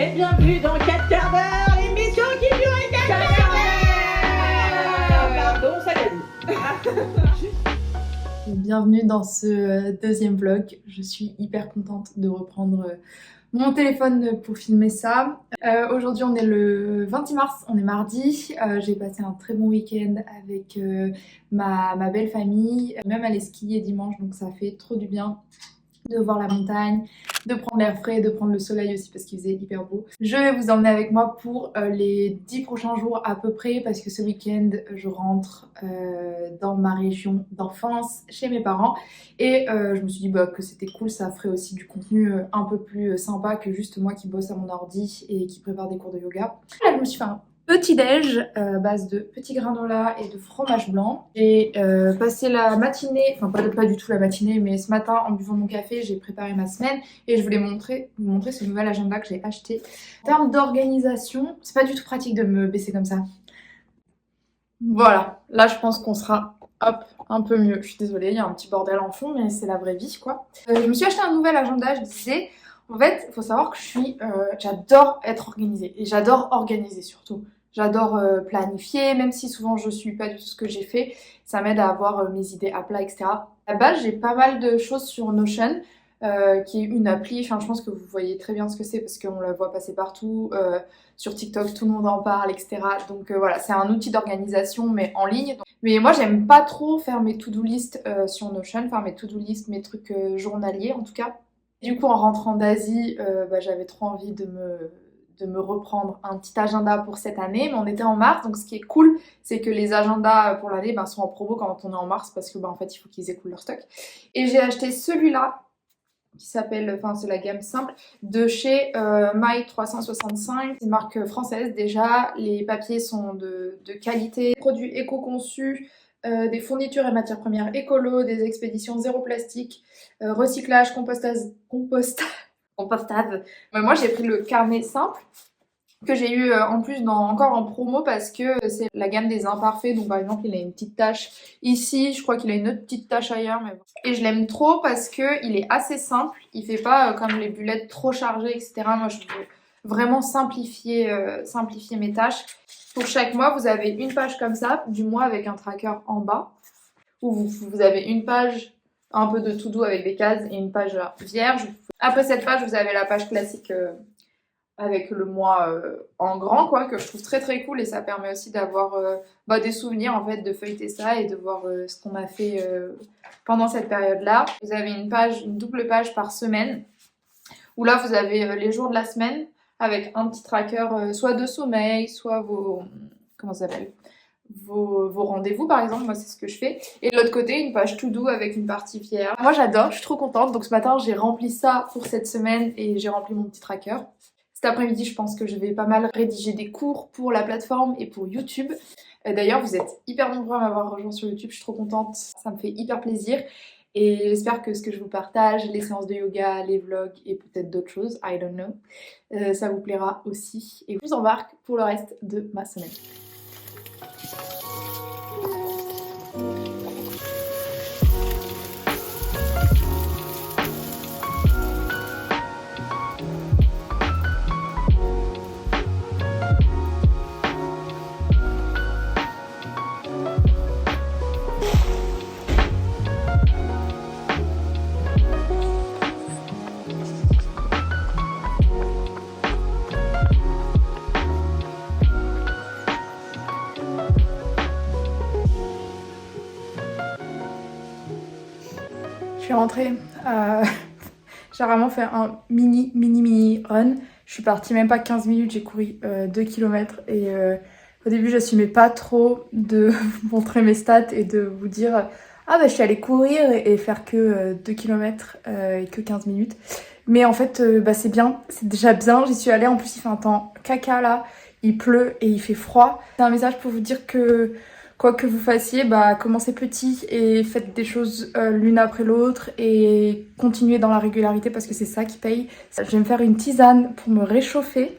Et bienvenue dans 4 quarts d'heure, l'émission qui dure 4 quarts d'heure. Pardon, ça gagne. Bienvenue dans ce deuxième vlog. Je suis hyper contente de reprendre mon téléphone pour filmer ça. Aujourd'hui on est le 26 mars, on est mardi. J'ai passé un très bon week-end avec ma belle famille. Même aller skier dimanche, donc ça fait trop du bien de voir la montagne, de prendre l'air frais, de prendre le soleil aussi parce qu'il faisait hyper beau. Je vais vous emmener avec moi pour les 10 prochains jours à peu près parce que ce week-end je rentre dans ma région d'enfance chez mes parents et je me suis dit que c'était cool, ça ferait aussi du contenu un peu plus sympa que juste moi qui bosse à mon ordi et qui prépare des cours de yoga. Là je me suis fait un petit déj à base de petits granola et de fromage blanc. J'ai passé la matinée, enfin pas du tout la matinée, mais ce matin en buvant mon café, j'ai préparé ma semaine et je voulais vous montrer ce nouvel agenda que j'ai acheté. En termes d'organisation, c'est pas du tout pratique de me baisser comme ça. Voilà, là je pense qu'on sera hop, un peu mieux. Je suis désolée, il y a un petit bordel en fond, mais c'est la vraie vie quoi. Je me suis acheté un nouvel agenda, je disais. En fait, il faut savoir que j'adore être organisée et j'adore organiser surtout. J'adore planifier, même si souvent je suis pas du tout ce que j'ai fait, ça m'aide à avoir mes idées à plat, etc. À la base, j'ai pas mal de choses sur Notion, qui est une appli, enfin je pense que vous voyez très bien ce que c'est parce qu'on la voit passer partout, sur TikTok tout le monde en parle, etc. Donc voilà, c'est un outil d'organisation mais en ligne. Mais moi j'aime pas trop faire mes to-do list sur Notion, enfin mes to-do list, mes trucs journaliers en tout cas. Du coup en rentrant d'Asie, j'avais trop envie de me reprendre un petit agenda pour cette année, mais on était en mars, donc ce qui est cool, c'est que les agendas pour l'année sont en promo quand on est en mars, parce que en fait il faut qu'ils écoulent leur stock. Et j'ai acheté celui-là, qui s'appelle, enfin c'est la gamme simple, de chez My 365, c'est une marque française déjà, les papiers sont de qualité, produits éco-conçus, des fournitures et matières premières écolo, des expéditions zéro plastique, recyclage, compostable. Moi j'ai pris le carnet simple que j'ai eu en plus encore en promo parce que c'est la gamme des imparfaits. Donc par exemple il a une petite tache ici, je crois qu'il a une autre petite tache ailleurs, mais bon. Et je l'aime trop parce que il est assez simple, il fait pas comme les bullettes trop chargées, etc. Moi je veux vraiment simplifier mes tâches. Pour chaque mois vous avez une page comme ça du mois avec un tracker en bas où vous avez une page un peu de to-do avec des cases et une page vierge. Après cette page, vous avez la page classique avec le mois en grand, quoi, que je trouve très très cool et ça permet aussi d'avoir des souvenirs en fait, de feuilleter ça et de voir ce qu'on a fait pendant cette période-là. Vous avez une double page par semaine où là vous avez les jours de la semaine avec un petit tracker soit de sommeil, soit comment ça s'appelle, vos rendez-vous par exemple, moi c'est ce que je fais. Et de l'autre côté, une page to do avec une partie fière. Moi j'adore, je suis trop contente. Donc ce matin j'ai rempli ça pour cette semaine et j'ai rempli mon petit tracker. Cet après-midi je pense que je vais pas mal rédiger des cours pour la plateforme et pour YouTube. D'ailleurs vous êtes hyper nombreux à m'avoir rejoint sur YouTube, je suis trop contente, ça me fait hyper plaisir. Et j'espère que ce que je vous partage, les séances de yoga, les vlogs et peut-être d'autres choses, I don't know, ça vous plaira aussi. Et je vous embarque pour le reste de ma semaine. Je suis rentrée, j'ai vraiment fait un mini run. Je suis partie même pas 15 minutes, j'ai couru 2 km et au début j'assumais pas trop de vous montrer mes stats et de vous dire je suis allée courir et faire que 2 km et que 15 minutes. Mais en fait c'est bien, c'est déjà bien, j'y suis allée, en plus il fait un temps caca là, il pleut et il fait froid. C'est un message pour vous dire que quoi que vous fassiez, commencez petit et faites des choses l'une après l'autre et continuez dans la régularité parce que c'est ça qui paye. Je vais me faire une tisane pour me réchauffer.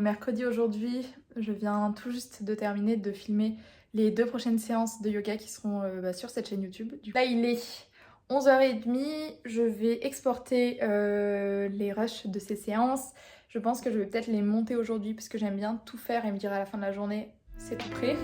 mercredi aujourd'hui. Je viens tout juste de terminer de filmer les 2 prochaines séances de yoga qui seront sur cette chaîne YouTube. Là il est 11h30, je vais exporter les rushs de ces séances. Je pense que je vais peut-être les monter aujourd'hui parce que j'aime bien tout faire et me dire à la fin de la journée c'est tout prêt.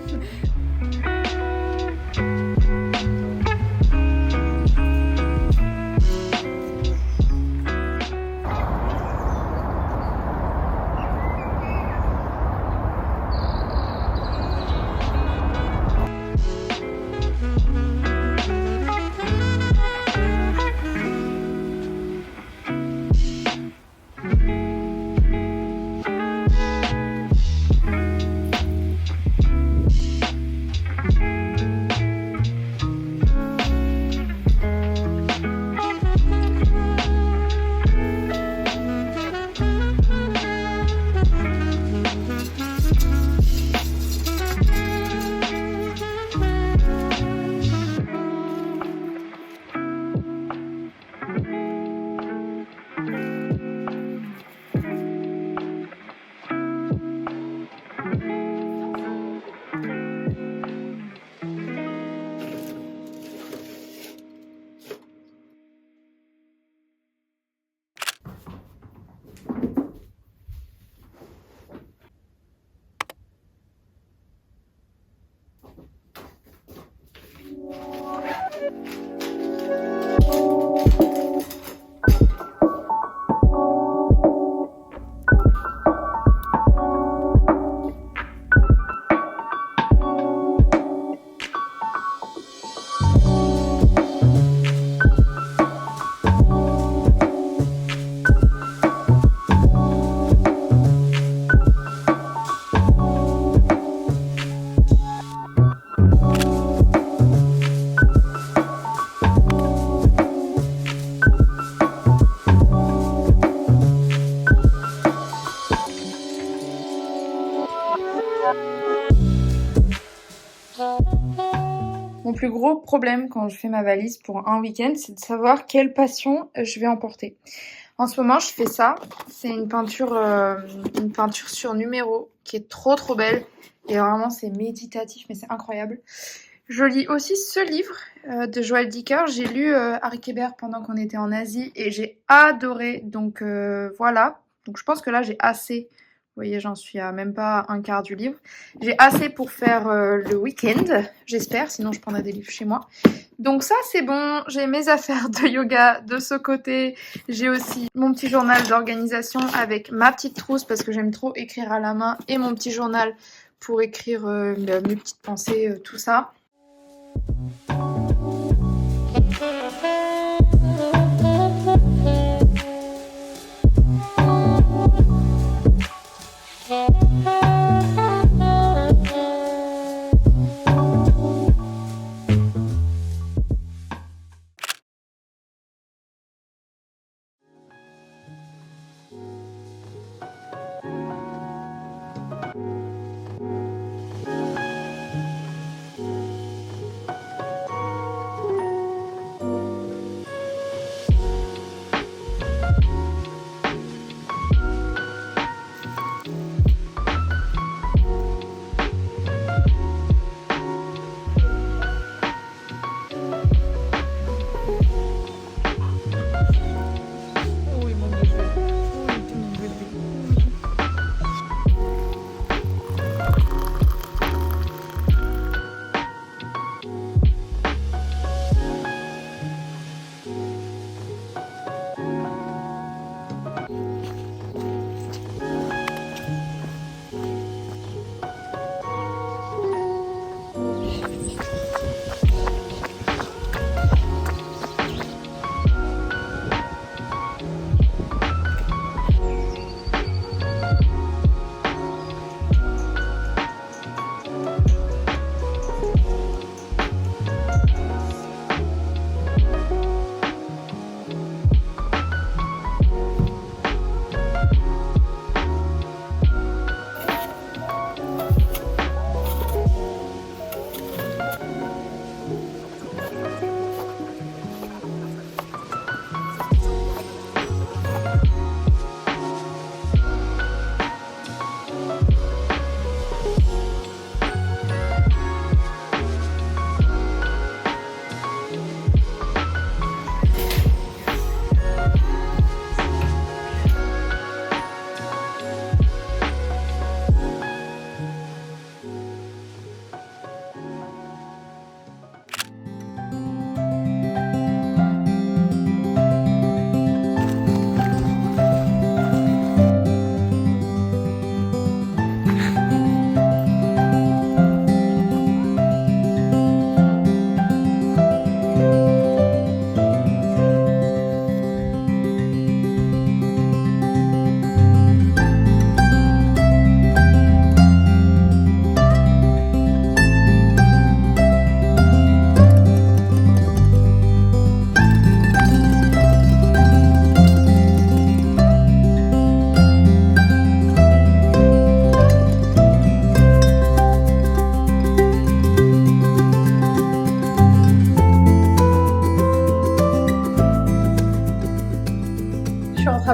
Mon plus gros problème quand je fais ma valise pour un week-end, c'est de savoir quelle passion je vais emporter. En ce moment, je fais ça. C'est une peinture sur numéro qui est trop belle. Et vraiment, c'est méditatif, mais c'est incroyable. Je lis aussi ce livre de Joël Dicker. J'ai lu Harry Kéber pendant qu'on était en Asie et j'ai adoré. Donc voilà. Donc je pense que là, j'ai assez. Vous voyez, j'en suis à même pas un quart du livre. J'ai assez pour faire le week-end, j'espère, sinon je prendrai des livres chez moi. Donc ça, c'est bon. J'ai mes affaires de yoga de ce côté. J'ai aussi mon petit journal d'organisation avec ma petite trousse parce que j'aime trop écrire à la main et mon petit journal pour écrire mes petites pensées, tout ça.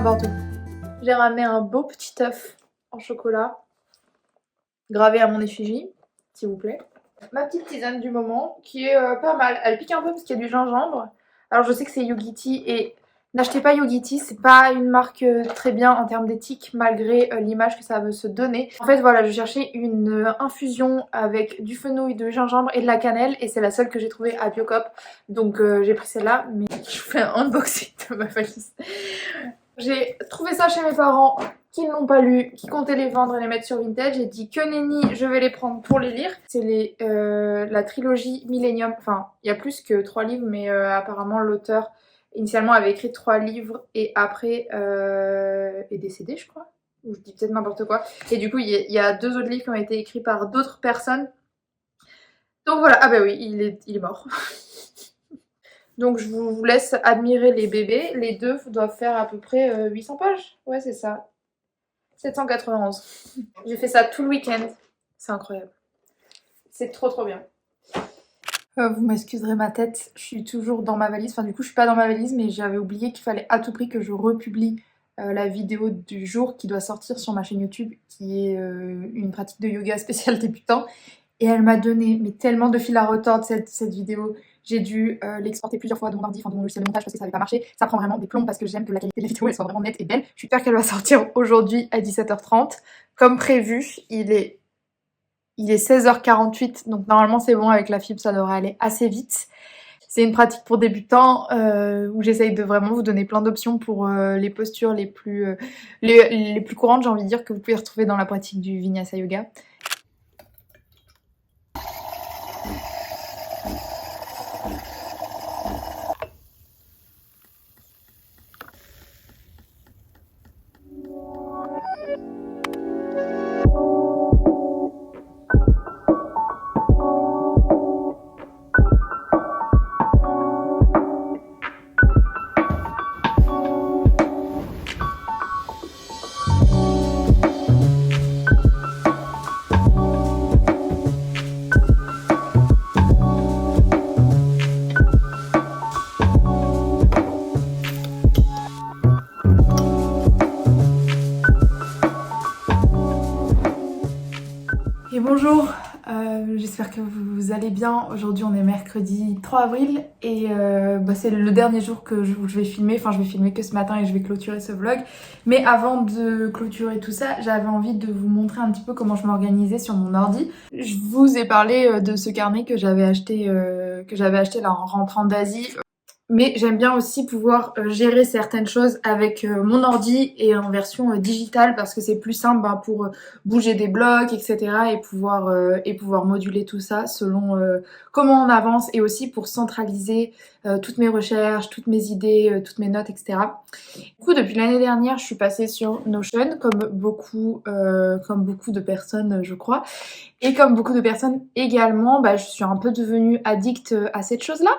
n'importe où. J'ai ramené un beau petit œuf en chocolat, gravé à mon effigie, s'il vous plaît. Ma petite tisane du moment, qui est pas mal. Elle pique un peu parce qu'il y a du gingembre. Alors je sais que c'est Yogiti et n'achetez pas Yogiti, c'est pas une marque très bien en termes d'éthique malgré l'image que ça veut se donner. En fait voilà, je cherchais une infusion avec du fenouil, de gingembre et de la cannelle et c'est la seule que j'ai trouvée à Biocop. Donc j'ai pris celle-là, mais je vous fais un unboxing de ma valise. J'ai trouvé ça chez mes parents qui ne l'ont pas lu, qui comptaient les vendre et les mettre sur Vinted. J'ai dit que nenni, je vais les prendre pour les lire. C'est la trilogie Millennium. Enfin, il y a plus que 3 livres, mais apparemment l'auteur initialement avait écrit 3 livres et après est décédé, je crois. Ou je dis peut-être n'importe quoi. Et du coup, il y a 2 autres livres qui ont été écrits par d'autres personnes. Donc voilà, ah bah oui, il est mort. Donc je vous laisse admirer les bébés. Les deux doivent faire à peu près 800 pages. Ouais, c'est ça. 791. J'ai fait ça tout le week-end. C'est incroyable. C'est trop trop bien. Vous m'excuserez ma tête, je suis toujours dans ma valise. Enfin du coup je suis pas dans ma valise mais j'avais oublié qu'il fallait à tout prix que je republie la vidéo du jour qui doit sortir sur ma chaîne YouTube qui est une pratique de yoga spéciale débutant. Et elle m'a donné mais tellement de fil à retordre cette vidéo. J'ai dû l'exporter plusieurs fois de mon ordi, enfin de mon logiciel de montage parce que ça n'avait pas marché. Ça prend vraiment des plombs parce que j'aime que la qualité des vidéos elle soit vraiment nette et belle. J'espère qu'elle va sortir aujourd'hui à 17h30. Comme prévu, il est 16h48, donc normalement c'est bon, avec la fibre ça devrait aller assez vite. C'est une pratique pour débutants où j'essaye de vraiment vous donner plein d'options pour les postures les plus courantes, j'ai envie de dire, que vous pouvez retrouver dans la pratique du Vinyasa Yoga. Et bonjour, j'espère que vous allez bien. Aujourd'hui on est mercredi 3 avril et c'est le dernier jour que je vais filmer. Enfin je vais filmer que ce matin et je vais clôturer ce vlog. Mais avant de clôturer tout ça, j'avais envie de vous montrer un petit peu comment je m'organisais sur mon ordi. Je vous ai parlé de ce carnet que j'avais acheté là en rentrant d'Asie. Mais j'aime bien aussi pouvoir gérer certaines choses avec mon ordi et en version digitale parce que c'est plus simple pour bouger des blocs, etc. et pouvoir moduler tout ça selon comment on avance et aussi pour centraliser toutes mes recherches, toutes mes idées, toutes mes notes, etc. Du coup, depuis l'année dernière, je suis passée sur Notion comme beaucoup de personnes, je crois. Et comme beaucoup de personnes également, je suis un peu devenue addict à cette chose-là.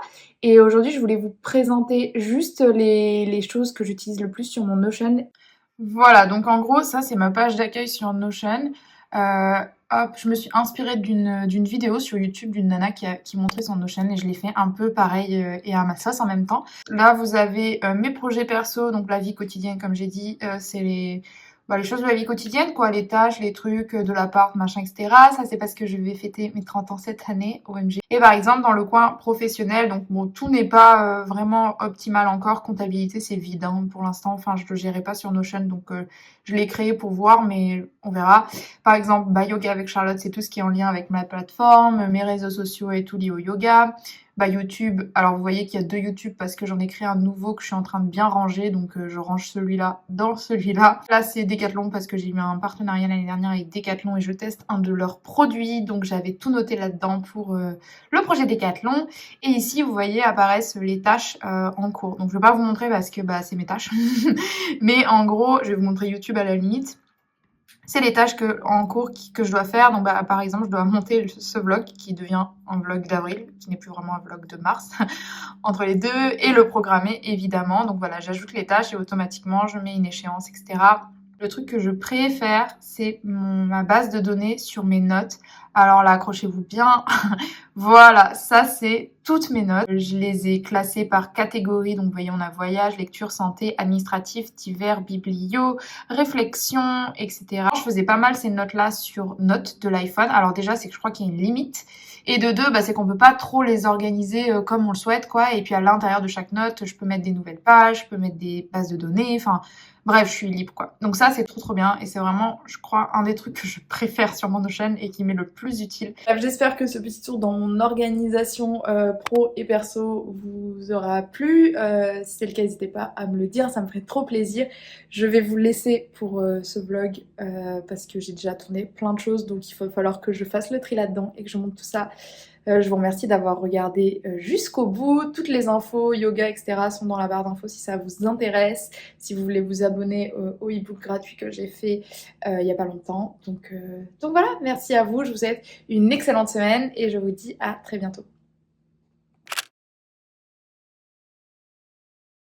Et aujourd'hui, je voulais vous présenter juste les choses que j'utilise le plus sur mon Notion. Voilà, donc en gros, ça c'est ma page d'accueil sur Notion. Je me suis inspirée d'une vidéo sur YouTube d'une nana qui montrait son Notion et je l'ai fait un peu pareil et à ma sauce en même temps. Là, vous avez mes projets perso, donc la vie quotidienne, comme j'ai dit, c'est les choses de la vie quotidienne, quoi, les tâches, les trucs de l'appart, machin, etc. Ça, c'est parce que je vais fêter mes 30 ans cette année, OMG. Et par exemple, dans le coin professionnel, donc bon, tout n'est pas vraiment optimal encore. Comptabilité, c'est vide, hein, pour l'instant. Enfin, je le gérais pas sur Notion, donc je l'ai créé pour voir, mais on verra. Par exemple, yoga avec Charlotte, c'est tout ce qui est en lien avec ma plateforme, mes réseaux sociaux et tout lié au yoga. YouTube, alors vous voyez qu'il y a 2 YouTube parce que j'en ai créé un nouveau que je suis en train de bien ranger, donc je range celui-là dans celui-là. Là c'est Decathlon parce que j'ai eu un partenariat l'année dernière avec Decathlon et je teste un de leurs produits, donc j'avais tout noté là-dedans pour le projet Decathlon. Et ici vous voyez apparaissent les tâches en cours, donc je vais pas vous montrer parce que c'est mes tâches, mais en gros je vais vous montrer YouTube à la limite. C'est les tâches en cours que je dois faire. Donc par exemple, je dois monter ce vlog qui devient un vlog d'avril, qui n'est plus vraiment un vlog de mars, entre les deux, et le programmer évidemment. Donc voilà, j'ajoute les tâches et automatiquement je mets une échéance, etc. Le truc que je préfère, c'est ma base de données sur mes notes. Alors là, accrochez-vous bien. Voilà, ça c'est toutes mes notes. Je les ai classées par catégorie. Donc vous voyez, on a voyage, lecture, santé, administratif, divers, biblio, réflexion, etc. Je faisais pas mal ces notes-là sur notes de l'iPhone. Alors déjà, c'est que je crois qu'il y a une limite. Et de deux, c'est qu'on peut pas trop les organiser comme on le souhaite, quoi. Et puis à l'intérieur de chaque note, je peux mettre des nouvelles pages, je peux mettre des bases de données, enfin... Bref, je suis libre, quoi. Donc ça, c'est trop bien. Et c'est vraiment, je crois, un des trucs que je préfère sur mon Notion et qui m'est le plus utile. Bref, j'espère que ce petit tour dans mon organisation pro et perso vous aura plu. Si c'est le cas, n'hésitez pas à me le dire, ça me ferait trop plaisir. Je vais vous laisser pour ce vlog parce que j'ai déjà tourné plein de choses. Donc il va falloir que je fasse le tri là-dedans et que je monte tout ça. Je vous remercie d'avoir regardé jusqu'au bout. Toutes les infos, yoga, etc. sont dans la barre d'infos si ça vous intéresse. Si vous voulez vous abonner au e-book gratuit que j'ai fait il n'y a pas longtemps. Donc voilà, merci à vous. Je vous souhaite une excellente semaine et je vous dis à très bientôt.